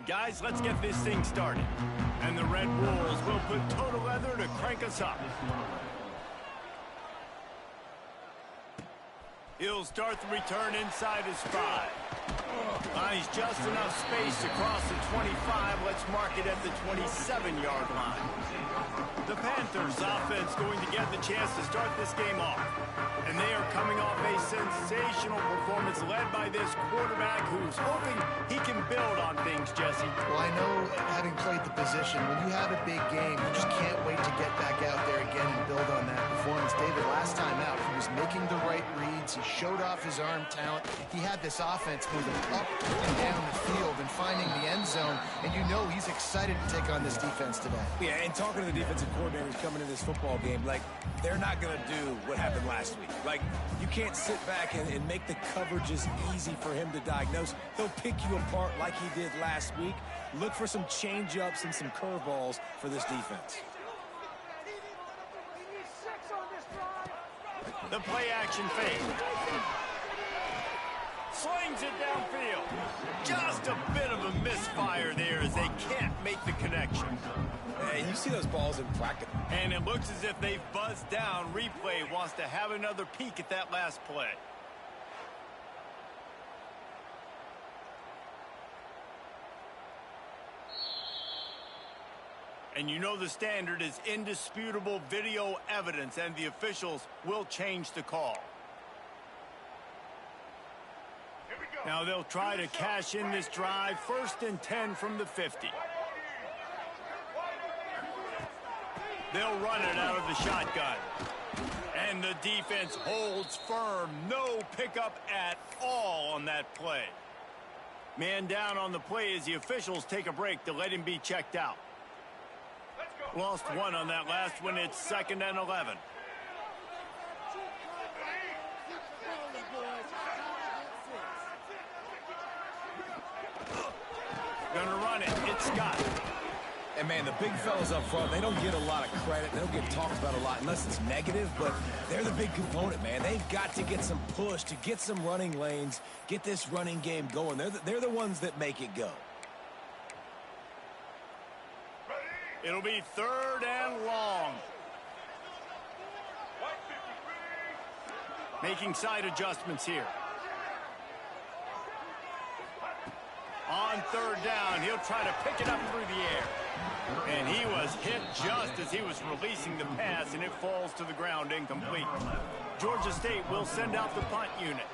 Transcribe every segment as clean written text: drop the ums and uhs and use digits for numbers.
Guys, let's get this thing started. And the Red Wolves will put total leather to crank us up. He'll start the return inside his 5. Finds just enough space to cross the 25. Let's mark it at the 27-yard line. The Panthers offense going to get the chance to start this game off. And they are coming off a sensational performance led by this quarterback who's hoping he can build on things, Jesse. Well, I know, having played the position, when you have a big game, you just can't wait to get back out there again and build on that performance. David, last time out, he was making the right reads. He showed off his arm talent. He had this offense moving up and down the field and finding the end zone. And you know he's excited to take on this defense today. Yeah, and talking to the defensive coordinators coming into this football game, like, they're not going to do what happened last week. Like, you can't sit back and make the coverages easy for him to diagnose. He'll pick you apart like he did last week. Look for some change-ups and some curveballs for this defense. The play-action fake. Slings it downfield. Just a bit of a misfire there as they can't make the connection. And you see those balls in practice. And it looks as if they've buzzed down. Replay wants to have another peek at that last play. And you know the standard is indisputable video evidence, and the officials will change the call. Now they'll try to cash in this drive. 1st and 10 from the 50. They'll run it out of the shotgun. And the defense holds firm. No pickup at all on that play. Man down on the play as the officials take a break to let him be checked out. Lost one on that last one. It's 2nd and 11. Gonna run it. It's Scott. And, man, the big fellas up front, they don't get a lot of credit. They don't get talked about a lot unless it's negative, but they're the big component, man. They've got to get some push, to get some running lanes, get this running game going. They're the ones that make it go. It'll be 3rd and long. Making side adjustments here. On 3rd down, he'll try to pick it up through the air. And he was hit just as he was releasing the pass, and it falls to the ground incomplete. Georgia State will send out the punt unit.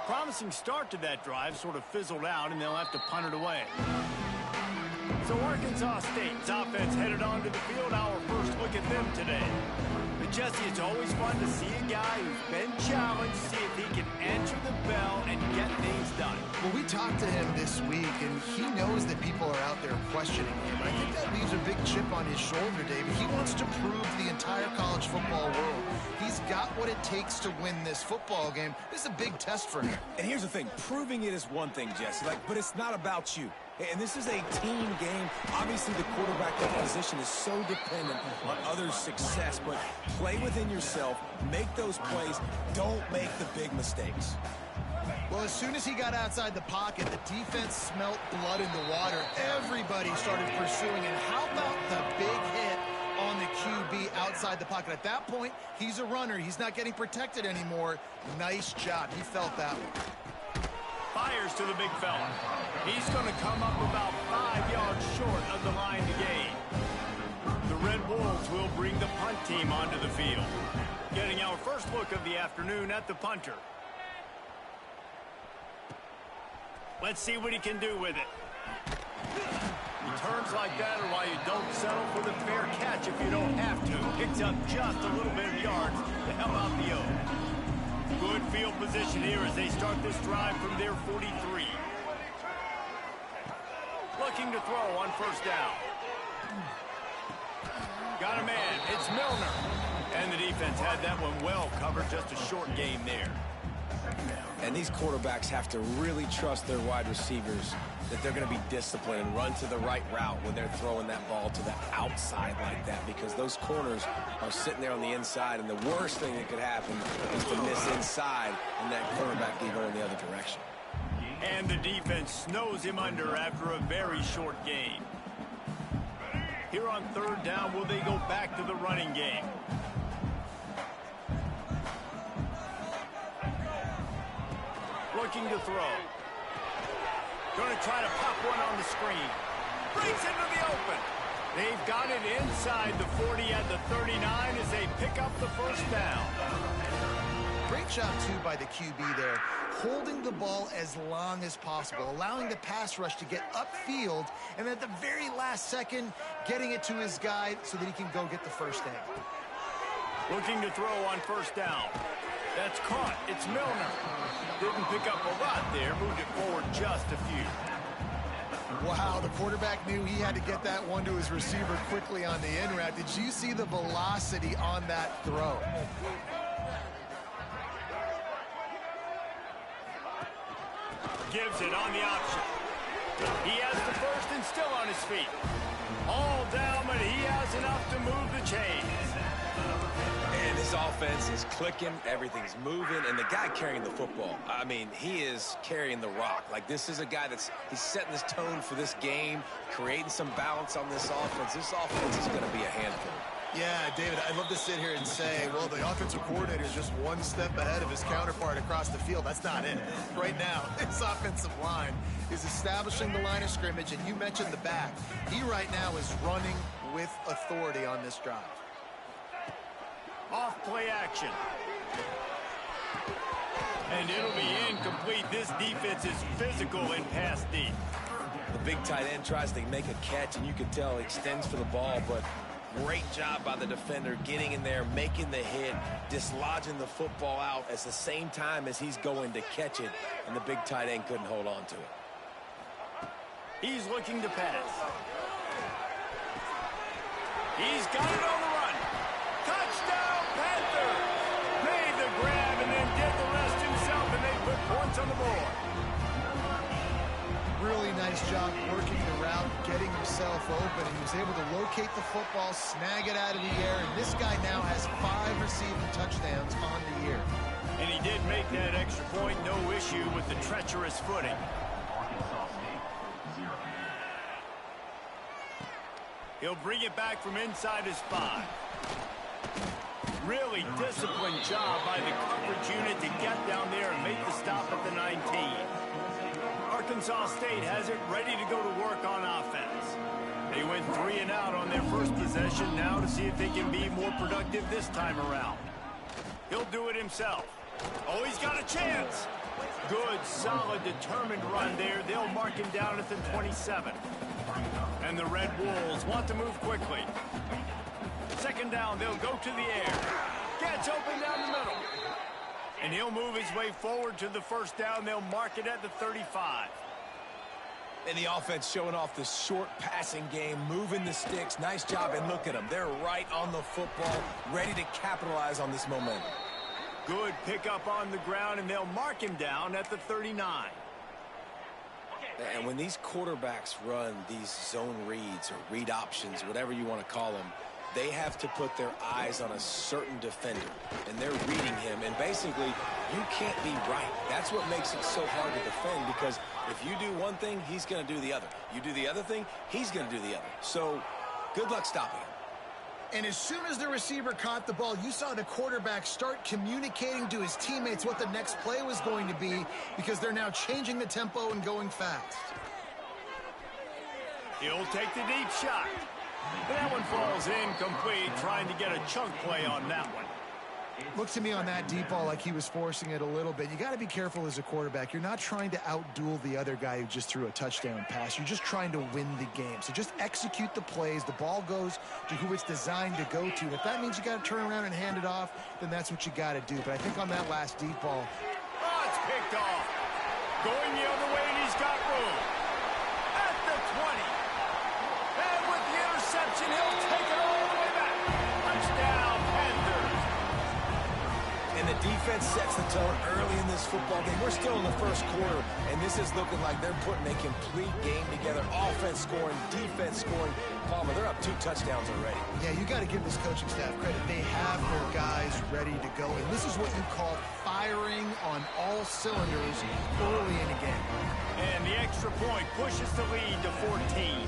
Promising start to that drive, sort of fizzled out, and they'll have to punt it away. So Arkansas State's offense headed onto the field. Our first look at them today. But Jesse, it's always fun to see a guy who's been challenged, see if he can answer the bell and get things done. Well, we talked to him this week, and he knows that people are out there questioning him. I think that leaves a big chip on his shoulder, David. He wants to prove to the entire college football world he's got what it takes to win this football game. This is a big test for him. And here's the thing. Proving it is one thing, Jesse, but it's not about you. And this is a team game. Obviously, the quarterback position is so dependent on others' success, but play within yourself, make those plays, don't make the big mistakes. Well, as soon as he got outside the pocket, the defense smelt blood in the water. Everybody started pursuing, and how about the big hit on the QB outside the pocket? At that point, he's a runner. He's not getting protected anymore. Nice job. He felt that one. Fires to the big fella. He's going to come up about 5 yards short of the line to gain. The Red Wolves will bring the punt team onto the field. Getting our first look of the afternoon at the punter. Let's see what he can do with it. Returns like that are why you don't settle for the fair catch if you don't have to. Picks up just a little bit of yards to help out the O. Good field position here as they start this drive from their 43. Looking to throw on 1st down. Got a man. It's Milner. And the defense had that one well covered. Just a short gain there. And these quarterbacks have to really trust their wide receivers that they're going to be disciplined and run to the right route when they're throwing that ball to the outside like that, because those corners are sitting there on the inside, and the worst thing that could happen is to miss inside and that quarterback can go in the other direction. And the defense snows him under after a very short gain. Here on third down, will they go back to the running game? Looking to throw. Going to try to pop one on the screen. Breaks into the open. They've got it inside the 40 at the 39 as they pick up the first down. Great job, too, by the QB there, holding the ball as long as possible, allowing the pass rush to get upfield, and at the very last second, getting it to his guy so that he can go get the first down. Looking to throw on first down. That's caught. It's Milner. Didn't pick up a lot there. Moved it forward just a few. Wow, the quarterback knew he had to get that one to his receiver quickly on the in route. Did you see the velocity on that throw? Gives it on the option. He has the first and still on his feet. All down, but he has enough to move the chains. And his offense is clicking, everything's moving, and the guy carrying the football, I mean, he is carrying the rock. Like, this is a guy he's setting this tone for this game, creating some balance on this offense. This offense is going to be a handful. Yeah, David, I'd love to sit here and say, well, the offensive coordinator is just one step ahead of his counterpart across the field. That's not it. Right now, his offensive line is establishing the line of scrimmage, and you mentioned the back. He right now is running with authority on this drive. Off play action. And it'll be incomplete. This defense is physical and pass deep. The big tight end tries to make a catch, and you can tell he extends for the ball, but great job by the defender getting in there, making the hit, dislodging the football out at the same time as he's going to catch it, and the big tight end couldn't hold on to it. He's looking to pass. He's got it on the run. Touchdown, Panthers! Made the grab and then did the rest himself, and they put points on the board. Really nice job working the route, getting himself open. He was able to locate the football, snag it out of the air, and this guy now has 5 receiving touchdowns on the year. And he did make that extra point, no issue with the treacherous footing. He'll bring it back from inside his 5. Really disciplined job by the coverage unit to get down there and make the stop at the 19. Arkansas State has it ready to go to work on offense. They went 3 and out on their first possession, now to see if they can be more productive this time around. He'll do it himself. Oh, he's got a chance. Good, solid, determined run there. They'll mark him down at the 27. And the Red Wolves want to move quickly. Second down, they'll go to the air. Gets open down the middle. And he'll move his way forward to the first down. They'll mark it at the 35. And the offense showing off this short passing game, moving the sticks. Nice job, and look at them. They're right on the football, ready to capitalize on this momentum. Good pickup on the ground, and they'll mark him down at the 39. And when these quarterbacks run these zone reads or read options, whatever you want to call them, they have to put their eyes on a certain defender, and they're reading him. And basically, you can't be right. That's what makes it so hard to defend, because if you do one thing, he's going to do the other. You do the other thing, he's going to do the other. So good luck stopping him. And as soon as the receiver caught the ball, you saw the quarterback start communicating to his teammates what the next play was going to be, because they're now changing the tempo and going fast. He'll take the deep shot. That one falls incomplete, trying to get a chunk play on that one. Looked to me on that deep ball like he was forcing it a little bit. You got to be careful as a quarterback. You're not trying to outduel the other guy who just threw a touchdown pass. You're just trying to win the game. So just execute the plays. The ball goes to who it's designed to go to. And if that means you got to turn around and hand it off, then that's what you got to do. But I think on that last deep ball, oh, it's picked off. Going the other way, and he's got room. At the 20. And with the interception, he'll take it all the way back. Touchdown, Panthers. And the defense sets the tone early in this football game. We're still in the first quarter, and this is looking like they're putting a complete game together. Offense scoring, defense scoring. Palmer, they're up 2 touchdowns already. yeah, you got to give this coaching staff credit. They have their guys ready to go. And this is what you call 5 firing on all cylinders early in the game. And the extra point pushes the lead to 14.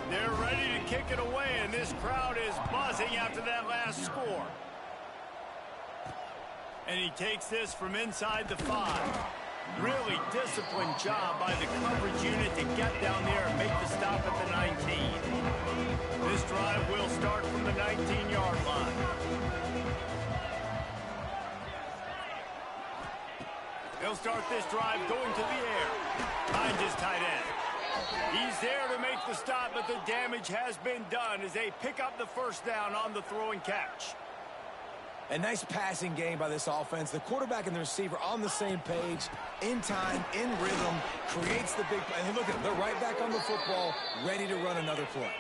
They're ready to kick it away, and this crowd is buzzing after that last score. And he takes this from inside the 5. Really disciplined job by the coverage unit to get down there and make the stop at the 19. This drive will start from the 19-yard line. They'll start this drive going to the air. Behind his tight end. He's there to make the stop, but the damage has been done as they pick up the first down on the throw and catch. A nice passing game by this offense. The quarterback and the receiver on the same page, in time, in rhythm, creates the big play. And look at them. They're right back on the football, ready to run another play.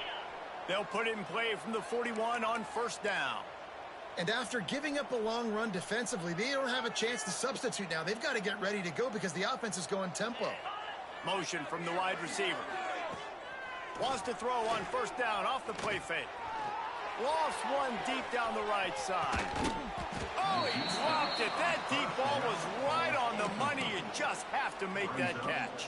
They'll put it in play from the 41 on first down. And after giving up a long run defensively, they don't have a chance to substitute now. They've got to get ready to go because the offense is going tempo. Motion from the wide receiver. Wants to throw on first down off the play fake. Lost one deep down the right side. Oh, he dropped it. That deep ball was right on the money. You just have to make that catch.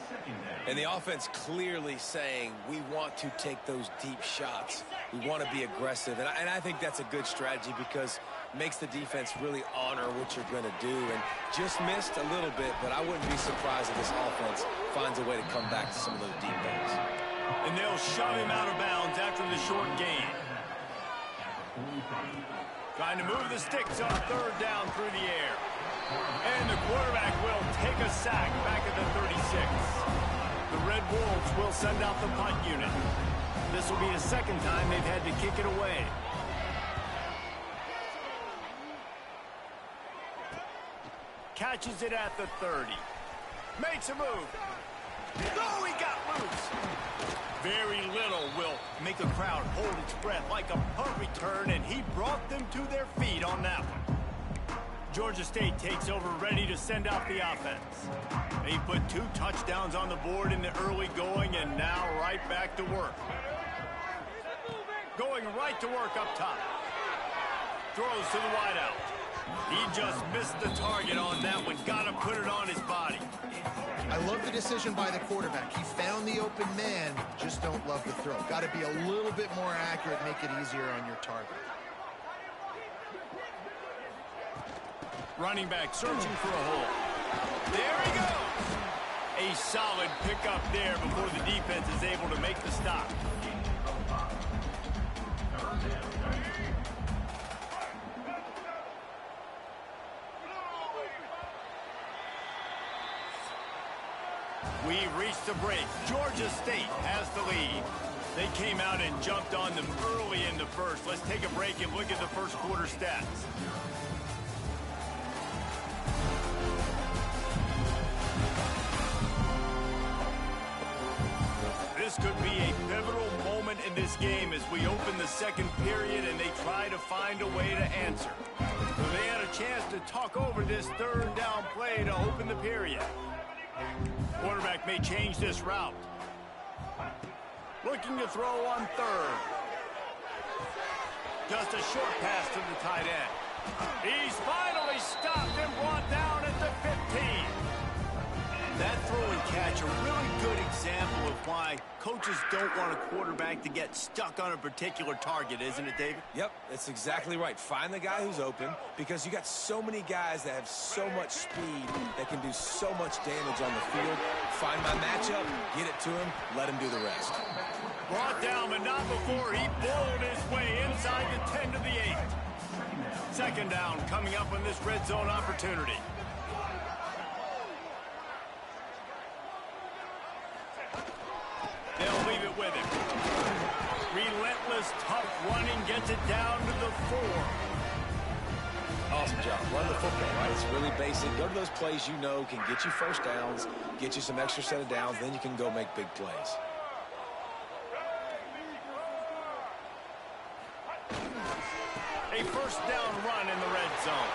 And the offense clearly saying, we want to take those deep shots. We want to be aggressive. And I think that's a good strategy because it makes the defense really honor what you're going to do. And just missed a little bit, but I wouldn't be surprised if this offense finds a way to come back to some of those deep balls. And they'll shove him out of bounds after the short gain. Trying to move the sticks on third down through the air. And the quarterback will take a sack back at the 36. The Red Wolves will send out the punt unit. This will be the second time they've had to kick it away. Catches it at the 30. Makes a move. Oh, he got loose. Very little will make a crowd hold its breath like a punt return, and he brought them to their feet on that one. Georgia State takes over, ready to send out the offense. They put 2 touchdowns on the board in the early going, and now right back to work. Going right to work up top. Throws to the wideout. He just missed the target on that one. Got to put it on his body. I love the decision by the quarterback. He found the open man, just don't love the throw. Got to be a little bit more accurate, make it easier on your target. Running back searching for a hole. There he goes. A solid pickup there before the defense is able to make the stop. We've reached the break. Georgia State has the lead. They came out and jumped on them early in the first. Let's take a break and look at the first quarter stats. This could be a pivotal moment in this game as we open the second period and they try to find a way to answer. So they had a chance to talk over this third down play to open the period. Quarterback may change this route. Looking to throw on third. Just a short pass to the tight end. He's finally stopped and brought down at the 15. That throw and catch, a really good example of why coaches don't want a quarterback to get stuck on a particular target, isn't it, David? Yep, that's exactly right. Find the guy who's open because you got so many guys that have so much speed that can do so much damage on the field. Find my matchup, get it to him, let him do the rest. Brought down, but not before he bowled his way inside the 10 to the 8. Second down coming up on this red zone opportunity. They'll leave it with him. Relentless, tough running gets it down to the 4. Awesome job. Run the football, right? It's really basic. Go to those plays you know can get you first downs, get you some extra set of downs, then you can go make big plays. A first down run in the red zone.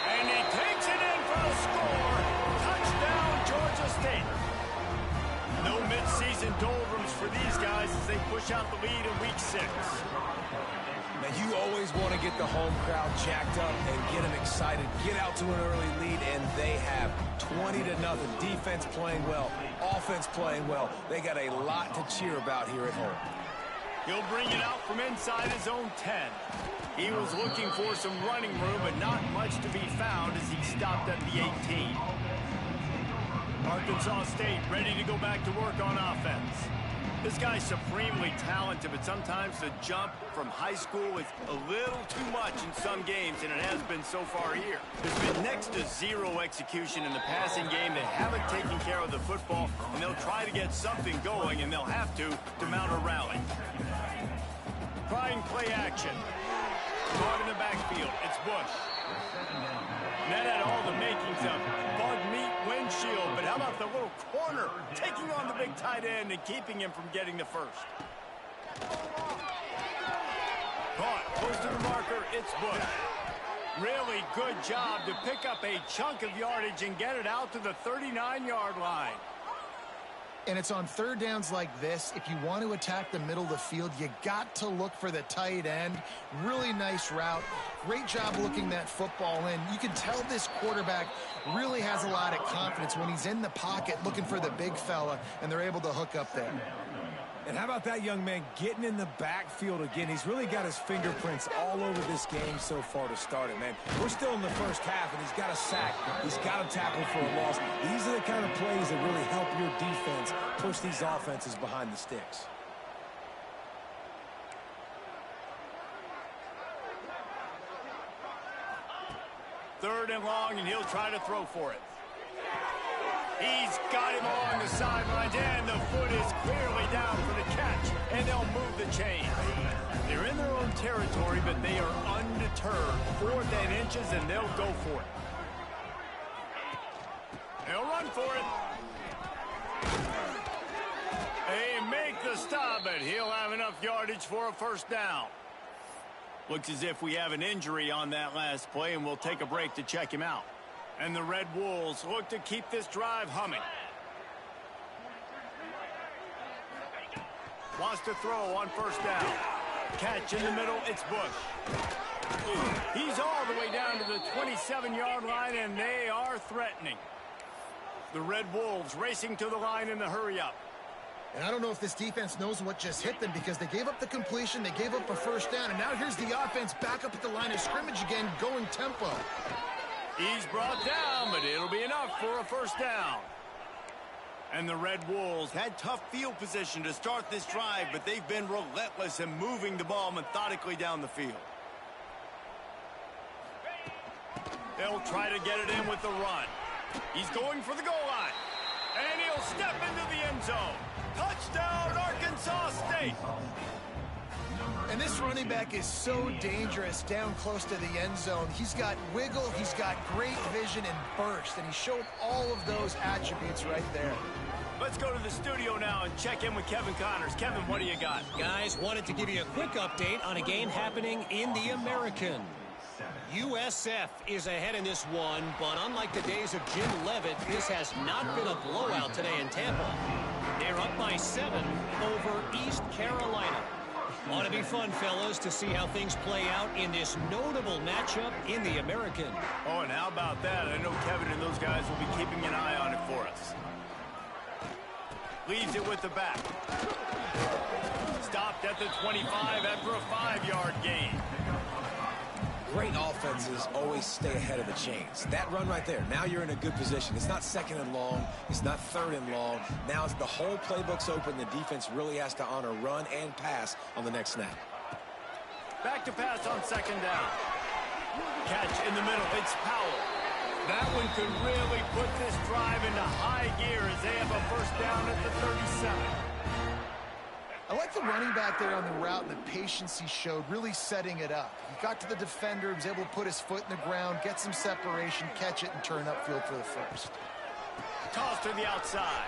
And he takes it in for the score. Touchdown, Georgia State. No midseason doldrums for these guys as they push out the lead in week 6. Now, you always want to get the home crowd jacked up and get them excited, get out to an early lead, and they have 20-0. Defense playing well, offense playing well. They got a lot to cheer about here at home. He'll bring it out from inside his own 10. He was looking for some running room, but not much to be found as he stopped at the 18. Arkansas State ready to go back to work on offense. This guy's supremely talented, but sometimes the jump from high school is a little too much in some games, and it has been so far here. There's been next to zero execution in the passing game. They haven't taken care of the football, and they'll try to get something going, and they'll have to mount a rally. Trying play action. Caught in the backfield. It's Bush. That had all the makings of bug meat windshield, but how about the little corner taking on the big tight end and keeping him from getting the first? Caught, close to the marker, it's Bush. Really good job to pick up a chunk of yardage and get it out to the 39-yard line. And it's on third downs like this. If you want to attack the middle of the field, you got to look for the tight end. Really nice route. Great job looking that football in. You can tell this quarterback really has a lot of confidence when he's in the pocket looking for the big fella, and they're able to hook up there. And how about that young man getting in the backfield again? He's really got his fingerprints all over this game so far to start it, man. We're still in the first half, and he's got a sack. He's got a tackle for a loss. These are the kind of plays that really help your defense push these offenses behind the sticks. Third and long, and he'll try to throw for it. He's got him along the sidelines, and the foot is clearly down for the catch, and they'll move the chain. They're in their own territory, but they are undeterred. 4th and inches, and they'll go for it. They'll run for it. They make the stop, but he'll have enough yardage for a first down. Looks as if we have an injury on that last play, and we'll take a break to check him out. And the Red Wolves look to keep this drive humming. Wants to throw on first down. Catch in the middle, it's Bush. He's all the way down to the 27-yard line, and they are threatening. The Red Wolves racing to the line in the hurry-up. And I don't know if this defense knows what just hit them, because they gave up the completion, they gave up a first down, and now here's the offense back up at the line of scrimmage again, going tempo. He's brought down, but it'll be enough for a first down. And the Red Wolves had tough field position to start this drive, but they've been relentless in moving the ball methodically down the field. They'll try to get it in with the run. He's going for the goal line. And he'll step into the end zone. Touchdown, Arkansas State. And this running back is so dangerous down close to the end zone. He's got wiggle, he's got great vision and burst, and he showed all of those attributes right there. Let's go to the studio now and check in with Kevin Connors. Kevin, what do you got? Guys, wanted to give you a quick update on a game happening in the American. USF is ahead in this one, but unlike the days of Jim Levitt, this has not been a blowout today in Tampa. They're up by 7 over East Carolina. Ought to be fun, fellas, to see how things play out in this notable matchup in the American. Oh, and how about that? I know Kevin and those guys will be keeping an eye on it for us. Leaves it with the back. Stopped at the 25 after a 5-yard gain. Great offenses always stay ahead of the chains. That run right there, now you're in a good position. It's not 2nd and long. It's not 3rd and long. Now the whole playbook's open. The defense really has to honor run and pass on the next snap. Back to pass on 2nd down. Catch in the middle. It's Powell. That one could really put this drive into high gear as they have a first down at the 37. I like the running back there on the route and the patience he showed, really setting it up. He got to the defender, was able to put his foot in the ground, get some separation, catch it, and turn upfield for the first. Toss to the outside.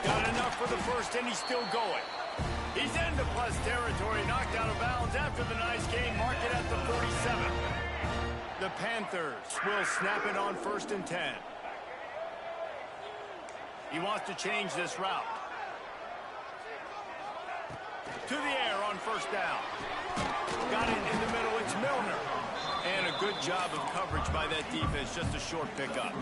Got enough for the first, and he's still going. He's into plus territory, knocked out of bounds after the nice gain, mark it at the 47. The Panthers will snap it on 1st and 10. He wants to change this route. To the air on first down. Got it in the middle. It's Milner. And a good job of coverage by that defense. Just a short pickup.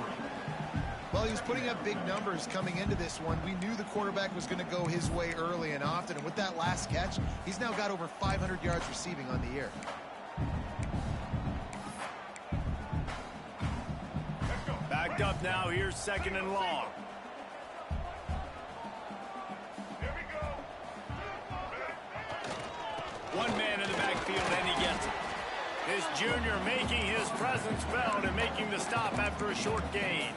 Well, he was putting up big numbers coming into this one. We knew the quarterback was going to go his way early and often. And with that last catch, he's now got over 500 yards receiving on the year. Backed up now. Here's second and long. One man in the backfield, and he gets it. This junior making his presence felt and making the stop after a short gain.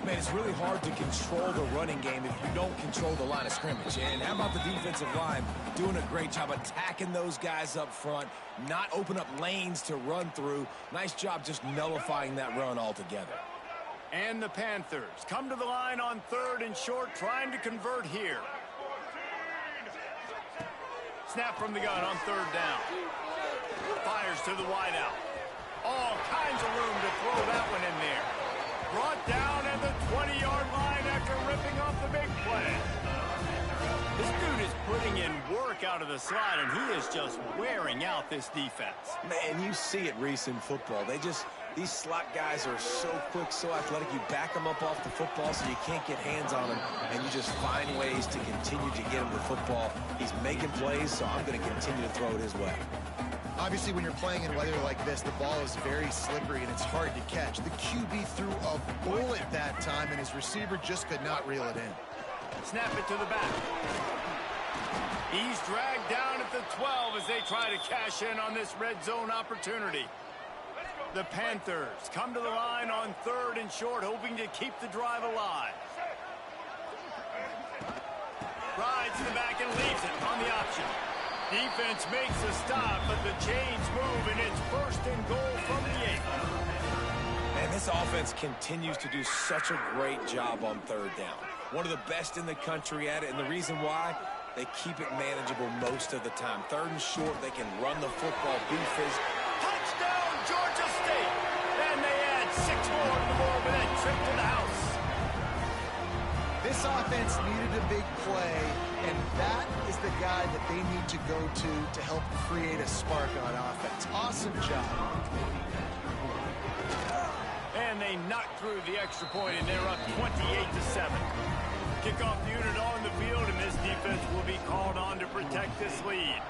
Man, it's really hard to control the running game if you don't control the line of scrimmage. And how about the defensive line doing a great job attacking those guys up front, not open up lanes to run through. Nice job just nullifying that run altogether. And the Panthers come to the line on third and short, trying to convert here. Snap from the gun on third down. Fires to the wideout. All kinds of room to throw that one in there. Brought down at the 20-yard line after ripping off the big play. This dude is putting in work out of the slot, and he is just wearing out this defense. Man, you see it, Reese, in football. These slot guys are so quick, so athletic. You back them up off the football so you can't get hands on them, and you just find ways to continue to get him the football. He's making plays, so I'm going to continue to throw it his way. Obviously, when you're playing in weather like this, the ball is very slippery and it's hard to catch. The QB threw a bullet that time, and his receiver just could not reel it in. Snap it to the back. He's dragged down at the 12 as they try to cash in on this red zone opportunity. The Panthers come to the line on third and short, hoping to keep the drive alive. Rides to the back and leaves it on the option. Defense makes a stop, but the chains move, and it's first and goal from the 8. And this offense continues to do such a great job on third down. One of the best in the country at it, and the reason why, they keep it manageable most of the time. Third and short, they can run the football, be physical. Touchdown, Georgia State! And they add 6 more to the board with that trip to the house. This offense needed a big play, and that is the guy that they need to go to help create a spark on offense. Awesome job. And they knocked through the extra point, and they're up 28-7. Kickoff unit on the field, and this defense will be called on to protect this lead.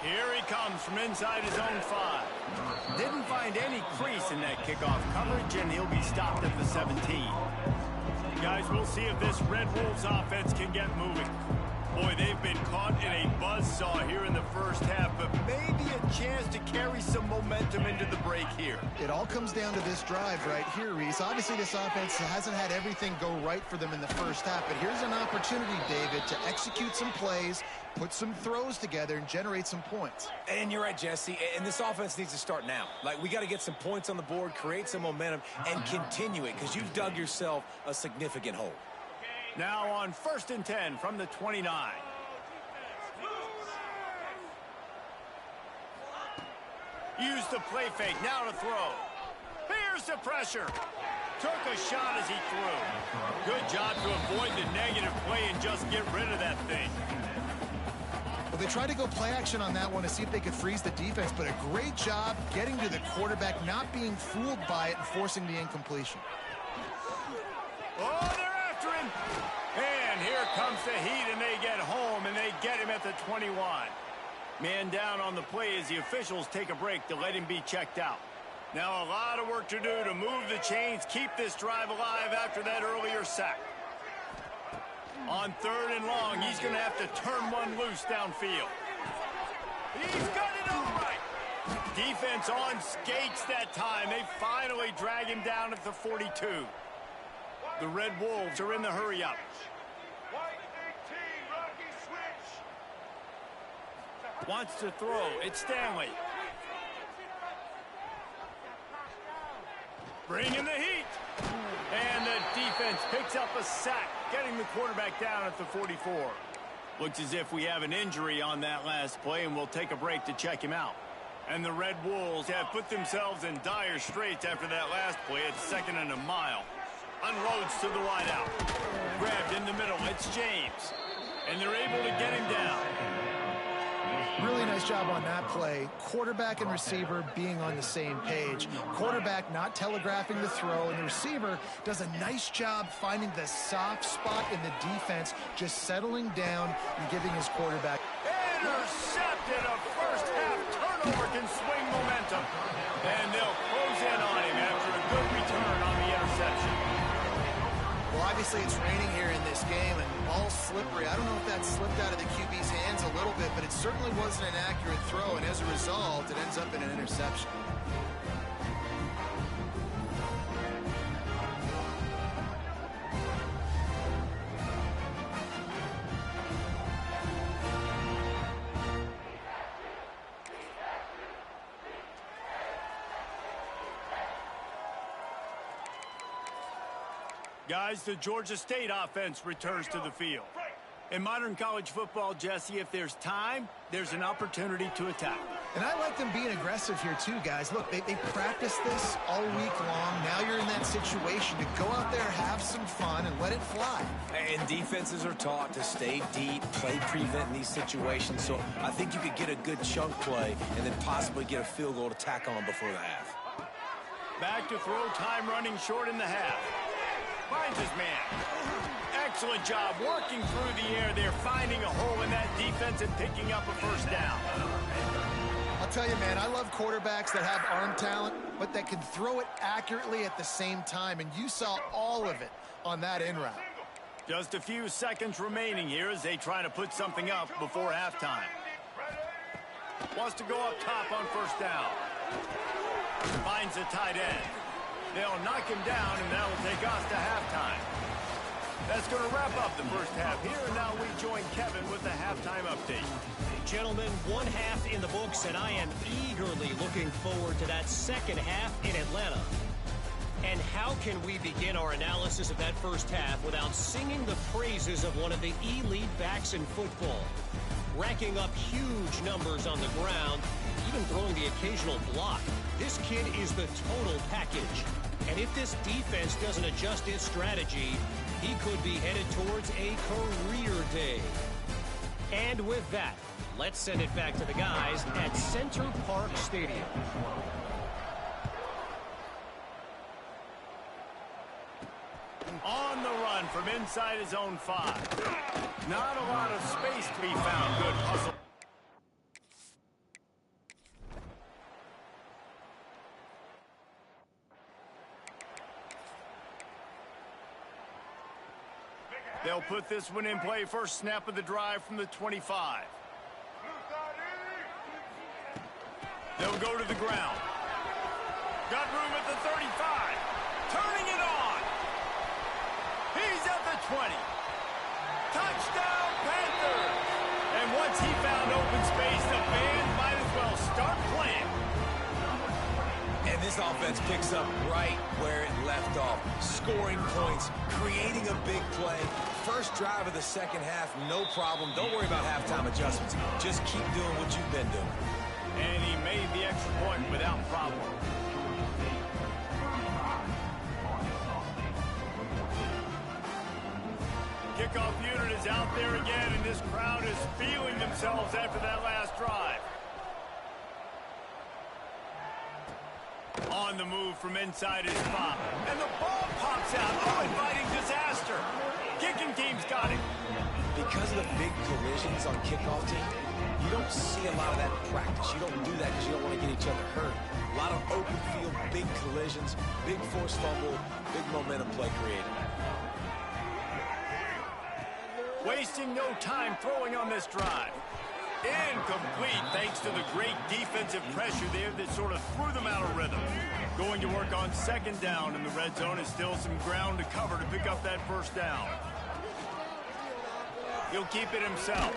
Here he comes from inside his own 5. Didn't find any crease in that kickoff coverage, and he'll be stopped at the 17. Guys, we'll see if this Red Wolves offense can get moving. Boy, they've been caught in a buzzsaw here in the first half, but maybe a chance to carry some momentum into the break here. It all comes down to this drive right here, Reese. Obviously, this offense hasn't had everything go right for them in the first half, but here's an opportunity, David, to execute some plays, put some throws together, and generate some points. And you're right, Jesse, and this offense needs to start now. Like, we got to get some points on the board, create some momentum, and continue it, because you've dug yourself a significant hole. Now on first and 10 from the 29. Use the play fake, now to throw. Here's the pressure. Took a shot as he threw. Good job to avoid the negative play and just get rid of that thing. Well, they tried to go play action on that one to see if they could freeze the defense, but a great job getting to the quarterback, not being fooled by it, and forcing the incompletion. Oh, they're after him. And here comes the heat, and they get home, and they get him at the 21. Man down on the play as the officials take a break to let him be checked out. Now a lot of work to do to move the chains, keep this drive alive after that earlier sack. On third and long, he's going to have to turn one loose downfield. He's got it all right. Defense on skates that time. They finally drag him down at the 42. The Red Wolves are in the hurry-up. Wants to throw. It's Stanley. Bringing the heat. And the defense picks up a sack, getting the quarterback down at the 44. Looks as if we have an injury on that last play, and we'll take a break to check him out. And the Red Wolves have put themselves in dire straits after that last play. It's 2nd and a mile. Unloads to the wideout. Grabbed in the middle. It's James. And they're able to get him down. Really nice job on that play. Quarterback and receiver being on the same page. Quarterback not telegraphing the throw, and the receiver does a nice job finding the soft spot in the defense, just settling down and giving his quarterback. Intercepted. A first half turnover can swing momentum. And they'll close in on him after a good return on the interception. Well, obviously it's raining here in this game, and the ball's slippery. I don't know if that slipped out of the QB's hands a little bit, but it certainly wasn't an accurate throw, and as a result, it ends up in an interception. Guys, the Georgia State offense returns to the field. In modern college football, Jesse, if there's time, there's an opportunity to attack. And I like them being aggressive here too, guys. Look, they practice this all week long. Now you're in that situation to go out there, have some fun, and let it fly. And defenses are taught to stay deep, play prevent in these situations. So I think you could get a good chunk play and then possibly get a field goal to tack on before the half. Back to throw, time running short in the half. Finds his man. Excellent job working through the air there, finding a hole in that defense and picking up a first down. I'll tell you, man, I love quarterbacks that have arm talent, but that can throw it accurately at the same time, and you saw all of it on that in route. Just a few seconds remaining here as they try to put something up before halftime. Wants to go up top on first down. Finds a tight end. They'll knock him down, and that'll take us to halftime. That's going to wrap up the first half here, and now we join Kevin with the halftime update. Gentlemen, one half in the books, and I am eagerly looking forward to that second half in Atlanta. And how can we begin our analysis of that first half without singing the praises of one of the elite backs in football? Racking up huge numbers on the ground, even throwing the occasional block. This kid is the total package. And if this defense doesn't adjust its strategy, he could be headed towards a career day. And with that, let's send it back to the guys at Center Park Stadium. On the run from inside his own 5. Not a lot of space to be found. Good hustle. They'll put this one in play. First snap of the drive from the 25. They'll go to the ground. Got room at the 35. Turning it on. He's at the 20. Touchdown, Panthers. And once he found open space, the band might as well start playing. And this offense picks up right where it left off. Scoring points, creating a big play. First drive of the second half, no problem. Don't worry about halftime adjustments. Just keep doing what you've been doing. And he made the extra point without problem. Kickoff unit is out there again, and this crowd is feeling themselves after that last drive. On the move from inside his spot. And the ball pops out. Oh, inviting disaster. Kicking team's got it. Because of the big collisions on kickoff team, you don't see a lot of that in practice. You don't do that because you don't want to get each other hurt. A lot of open field, big collisions, big forced fumble, big momentum play created. Wasting no time throwing on this drive. Incomplete thanks to the great defensive pressure there that sort of threw them out of rhythm. Going to work on second down, and the red zone is still some ground to cover to pick up that first down. He'll keep it himself.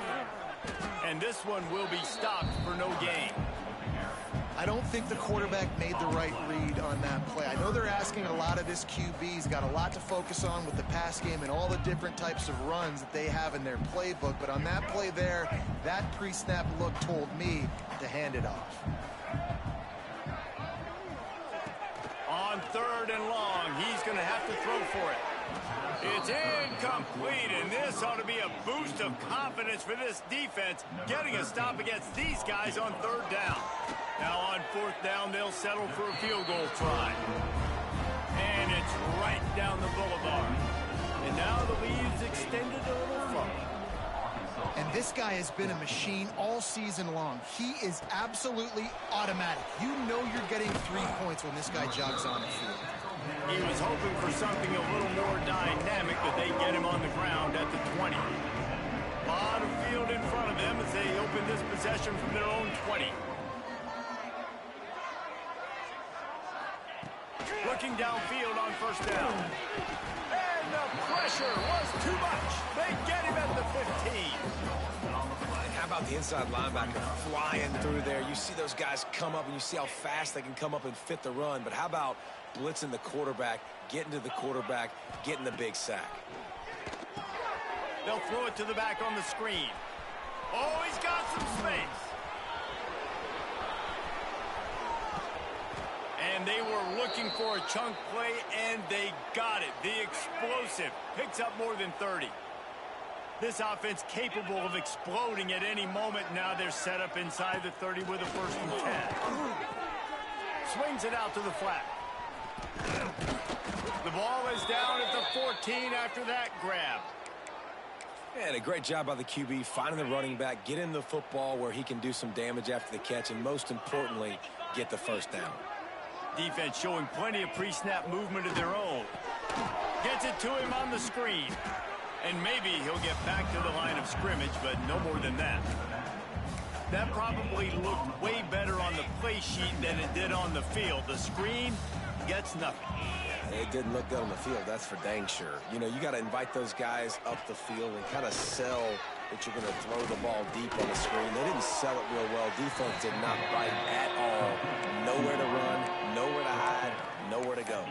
And this one will be stopped for no gain. I don't think the quarterback made the right read on that play. I know they're asking a lot of this QB. He's got a lot to focus on with the pass game and all the different types of runs that they have in their playbook. But on that play there, that pre-snap look told me to hand it off. On 3rd and long. He's going to have to throw for it. It's incomplete, and this ought to be a boost of confidence for this defense, getting a stop against these guys on 3rd down. Now on 4th down, they'll settle for a field goal try. And it's right down the boulevard. And now the lead's extended a little further. And this guy has been a machine all season long. He is absolutely automatic. You know you're getting 3 points when this guy jogs on the field. He was hoping for something a little more dynamic, but they get him on the ground at the 20. A lot of field in front of them as they open this possession from their own 20. Looking downfield on 1st down. And the pressure was too much. They get him at the 15. And how about the inside linebacker flying through there? You see those guys come up, and you see how fast they can come up and fit the run. But how about blitzing the quarterback, getting to the quarterback, getting the big sack? They'll throw it to the back on the screen. Oh, he's got some space. And they were looking for a chunk play, and they got it. The explosive picks up more than 30. This offense capable of exploding at any moment. Now they're set up inside the 30 with a 1st and 10. Swings it out to the flat. The ball is down at the 14 after that grab. And a great job by the QB finding the running back, getting the football where he can do some damage after the catch, and most importantly, get the 1st down. Defense showing plenty of pre-snap movement of their own. Gets it to him on the screen. And maybe he'll get back to the line of scrimmage, but no more than that. That probably looked way better on the play sheet than it did on the field. The screen gets nothing. It didn't look good on the field, that's for dang sure. You know, you got to invite those guys up the field and kind of sell that you're going to throw the ball deep on the screen. They didn't sell it real well. Defense did not bite at all. Nowhere to run, nowhere to hide, nowhere to go.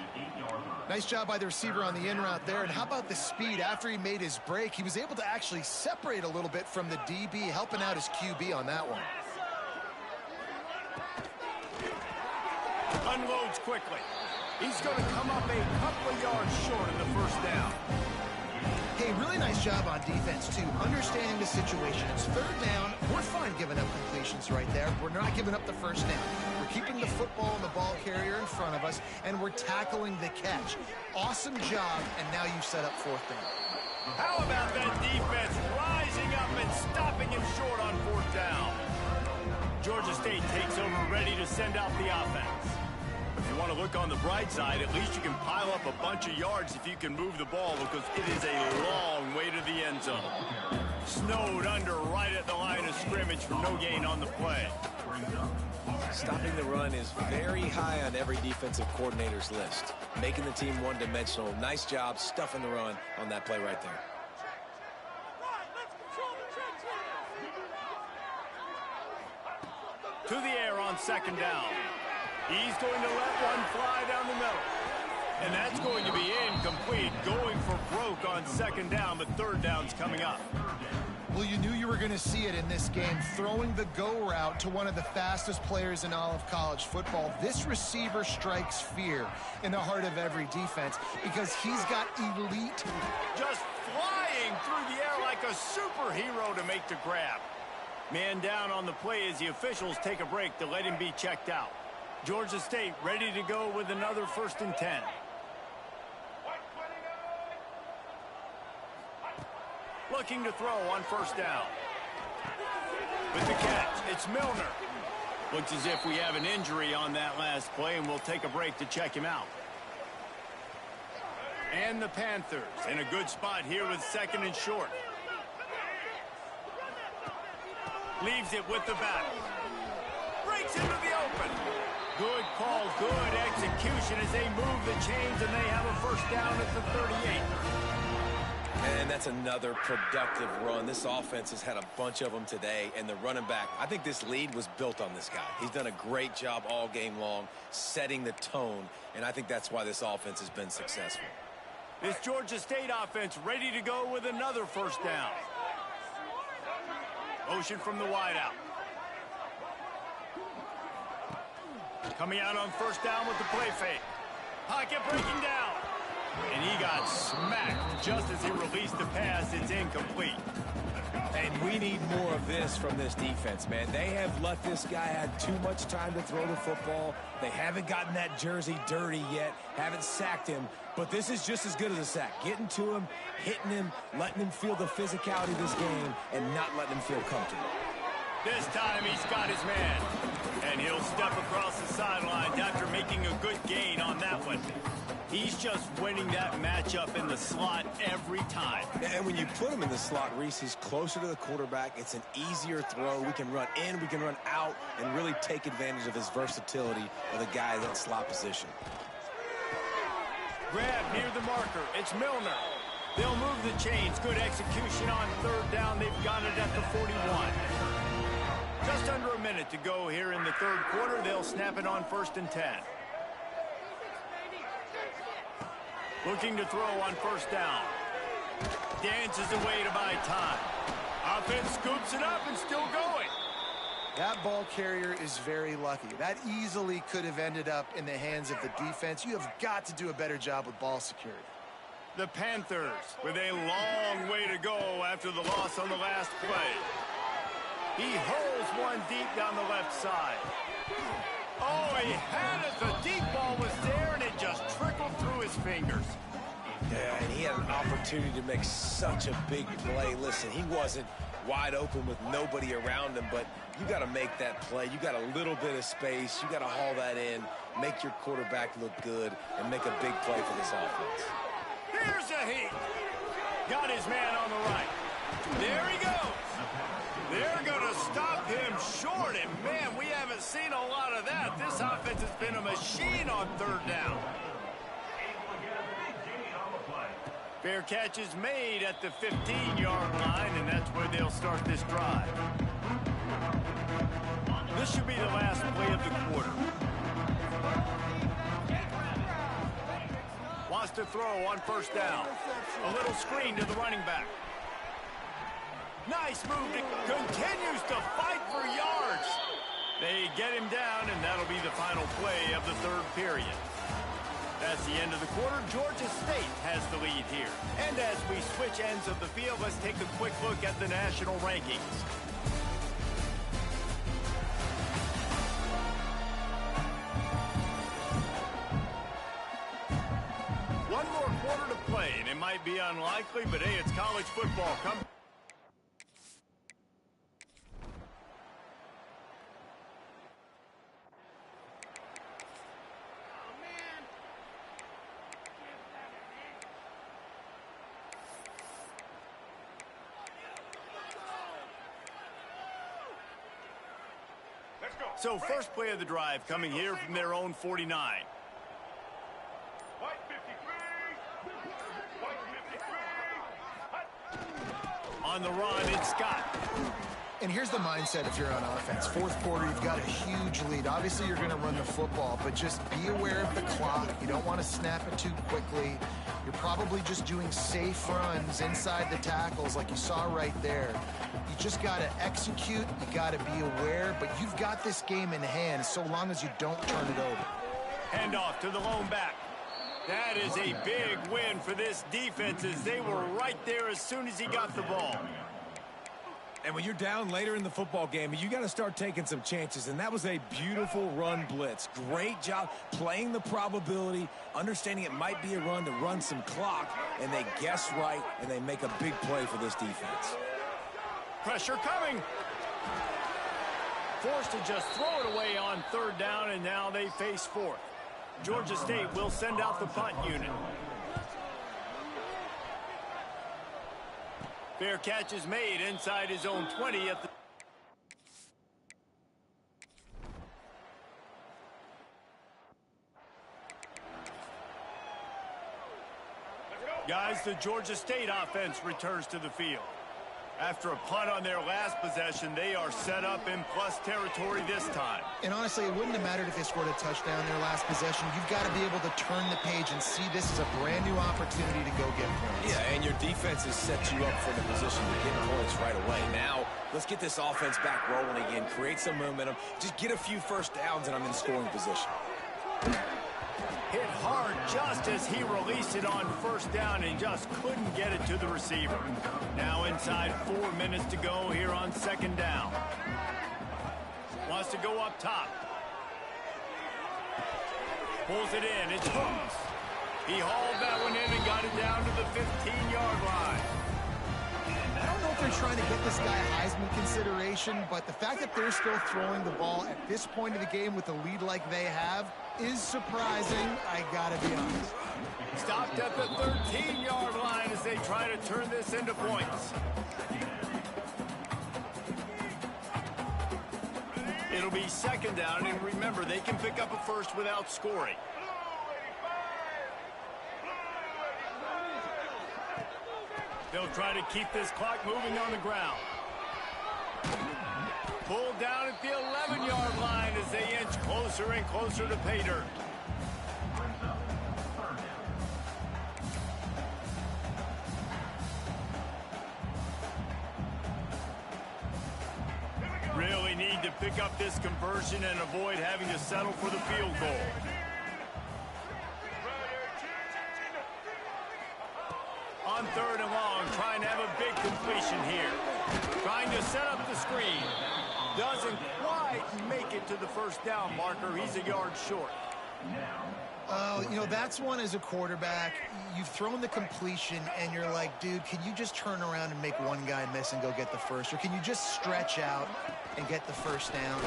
Nice job by the receiver on the in route there. And how about the speed? After he made his break, he was able to actually separate a little bit from the DB, helping out his QB on that one. Unloads quickly. He's going to come up a couple of yards short in the 1st down. Hey, really nice job on defense, too. Understanding the situation. It's 3rd down. We're fine giving up completions right there. We're not giving up the 1st down. We're keeping the football and the ball carrier in front of us, and we're tackling the catch. Awesome job, and now you've set up 4th down. How about that defense rising up and stopping him short on 4th down? Georgia State takes over, ready to send out the offense. If you want to look on the bright side, at least you can pile up a bunch of yards if you can move the ball, because it is a long way to the end zone. Snowed under right at the line of scrimmage for no gain on the play. Stopping the run is very high on every defensive coordinator's list. Making the team one-dimensional. Nice job stuffing the run on that play right there. To the air on 2nd down. He's going to let one fly down the middle. And that's going to be incomplete. Going for broke on 2nd down, but 3rd down's coming up. Well, you knew you were going to see it in this game, throwing the go route to one of the fastest players in all of college football. This receiver strikes fear in the heart of every defense because he's got elite. Just flying through the air like a superhero to make the grab. Man down on the play as the officials take a break to let him be checked out. Georgia State ready to go with another 1st and 10. Looking to throw on 1st down. With the catch, it's Milner. Looks as if we have an injury on that last play, and we'll take a break to check him out. And the Panthers in a good spot here with 2nd and short. Leaves it with the back. Breaks into the open. Good call, good execution as they move the chains, and they have a 1st down at the 38. And that's another productive run. This offense has had a bunch of them today, and the running back, I think this lead was built on this guy. He's done a great job all game long, setting the tone, and I think that's why this offense has been successful. This Georgia State offense ready to go with another 1st down. Motion from the wideout. Coming out on 1st down with the play fake. Pocket breaking down. And he got smacked just as he released the pass. It's incomplete. And we need more of this from this defense, man. They have let this guy have too much time to throw the football. They haven't gotten that jersey dirty yet, haven't sacked him. But this is just as good as a sack. Getting to him, hitting him, letting him feel the physicality of this game, and not letting him feel comfortable. This time he's got his man. And he'll step across the sidelines after making a good gain on that one. He's just winning that matchup in the slot every time. And when you put him in the slot, Reese, he's closer to the quarterback. It's an easier throw. We can run in, we can run out, and really take advantage of his versatility of the guy in that slot position. Grab near the marker. It's Milner. They'll move the chains. Good execution on third down. They've got it at the 41. Just under a minute to go here in the third quarter. They'll snap it on 1st and 10. Looking to throw on 1st down. Dances away to buy time. Offense scoops it up and still going. That ball carrier is very lucky. That easily could have ended up in the hands of the defense. You have got to do a better job with ball security. The Panthers with a long way to go after the loss on the last play. He hurls one deep down the left side. Oh, he had it. The deep ball was there, and it just trickled through his fingers. Yeah, and he had an opportunity to make such a big play. Listen, he wasn't wide open with nobody around him, but you got to make that play. You got a little bit of space. You got to haul that in, make your quarterback look good, and make a big play for this offense. Here's a heat. Got his man on the right. There he goes. They're going to stop him short, and man, we haven't seen a lot of that. This offense has been a machine on third down. Fair catch is made at the 15-yard line, and that's where they'll start this drive. This should be the last play of the quarter. Wants to throw on 1st down. A little screen to the running back. Nice move. Continues to fight for yards. They get him down, and that'll be the final play of the third period. That's the end of the quarter. Georgia State has the lead here. And as we switch ends of the field, let's take a quick look at the national rankings. One more quarter to play, and it might be unlikely, but hey, it's college football. So first play of the drive coming here from their own 49. On the run, it's Scott. And here's the mindset if you're on offense. Fourth quarter, you've got a huge lead. Obviously, you're going to run the football, but just be aware of the clock. You don't want to snap it too quickly. You're probably just doing safe runs inside the tackles like you saw right there. You just got to execute. You got to be aware, but you've got this game in hand so long as you don't turn it over. Hand off to the lone back. That is a big win for this defense as they were right there as soon as he got the ball. And when you're down later in the football game, you got to start taking some chances, and that was a beautiful run blitz. Great job playing the probability, understanding it might be a run to run some clock, and they guess right, and they make a big play for this defense. Pressure coming. Forced to just throw it away on third down, and now they face fourth. Georgia State will send out the punt unit. Fair catch is made inside his own 20 at the... Guys, the Georgia State offense returns to the field. After a punt on their last possession, they are set up in plus territory this time. And honestly, it wouldn't have mattered if they scored a touchdown their last possession. You've got to be able to turn the page and see this as a brand new opportunity to go get points. Yeah, and your defense has set you up for the position to get points right away. Now, let's get this offense back rolling again, create some momentum, just get a few first downs, and I'm in scoring position. Hit hard just as he released it on first down and just couldn't get it to the receiver. Now inside 4 minutes to go here on second down. Wants to go up top. Pulls it in. It's Hooks. He hauled that one in and got it down to the 15-yard line. I don't know if they're trying to get this guy Heisman consideration, but the fact that they're still throwing the ball at this point of the game with a lead like they have is surprising, I gotta be honest. Stopped at the 13-yard line as they try to turn this into points. It'll be second down, and remember, they can pick up a first without scoring. They'll try to keep this clock moving on the ground. Pulled down at the 11-yard line as they inch closer and closer to pay dirt. Really need to pick up this conversion and avoid having to settle for the field goal. On third and long, trying to have a big completion here. Trying to set up the screen. Doesn't quite make it to the first down marker. He's a yard short. You know, that's one as a quarterback. You've thrown the completion, and you're like, dude, can you just turn around and make one guy miss and go get the first? Or can you just stretch out and get the first down?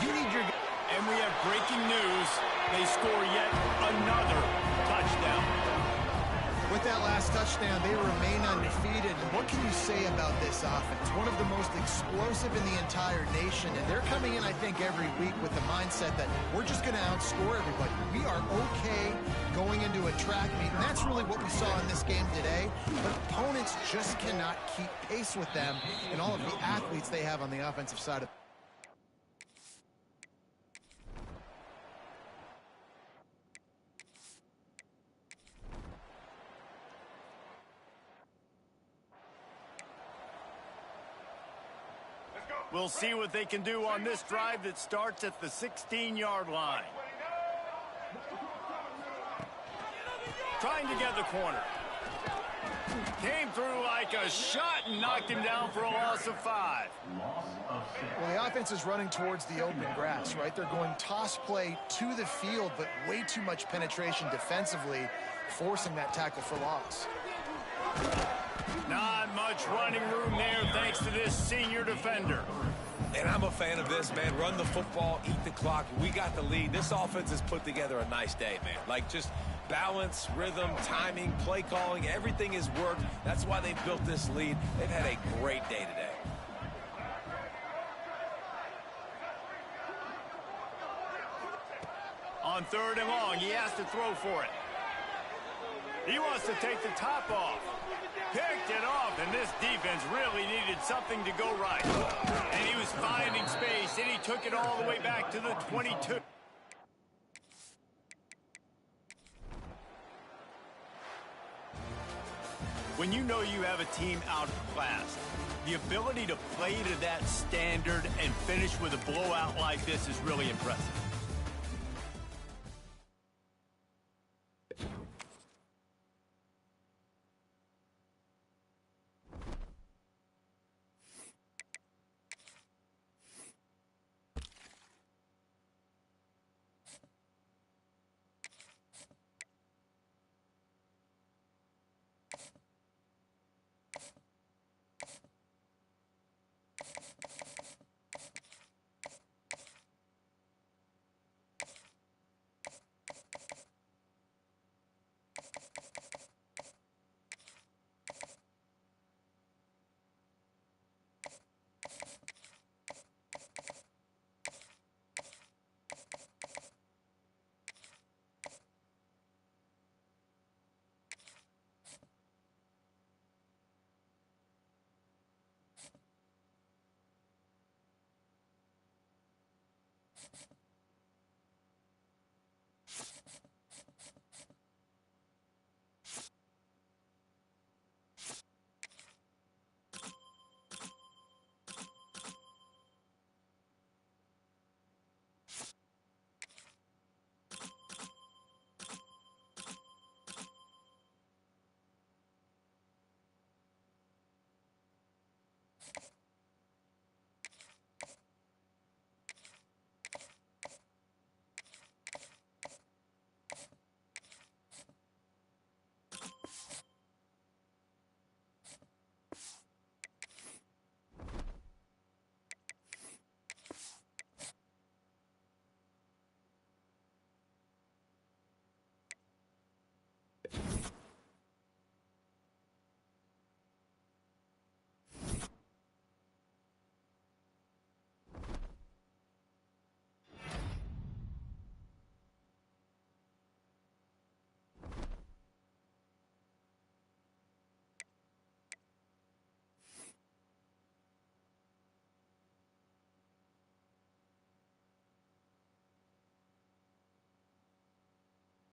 You need your... And we have breaking news. They score yet another touchdown. With that last touchdown, they remain undefeated. And what can you say about this offense? One of the most explosive in the entire nation. And they're coming in, I think, every week with the mindset that we're just going to outscore everybody. We are okay going into a track meet. And that's really what we saw in this game today. But opponents just cannot keep pace with them and all of the athletes they have on the offensive side of We'll see what they can do on this drive that starts at the 16-yard line. Trying to get the corner. Came through like a shot and knocked him down for a loss of 5. Well, the offense is running towards the open grass, right? They're going toss play to the field, but way too much penetration defensively, forcing that tackle for loss. Not much running room there thanks to this senior defender. And I'm a fan of this, man. Run the football, eat the clock. We got the lead. This offense has put together a nice day, man. Like, just balance, rhythm, timing, play calling, everything has worked. That's why they've built this lead. They've had a great day today. On third and long, he has to throw for it. He wants to take the top off. Picked it off, and this defense really needed something to go right. And he was finding space, and he took it all the way back to the 22. When you know you have a team outclassed, the ability to play to that standard and finish with a blowout like this is really impressive.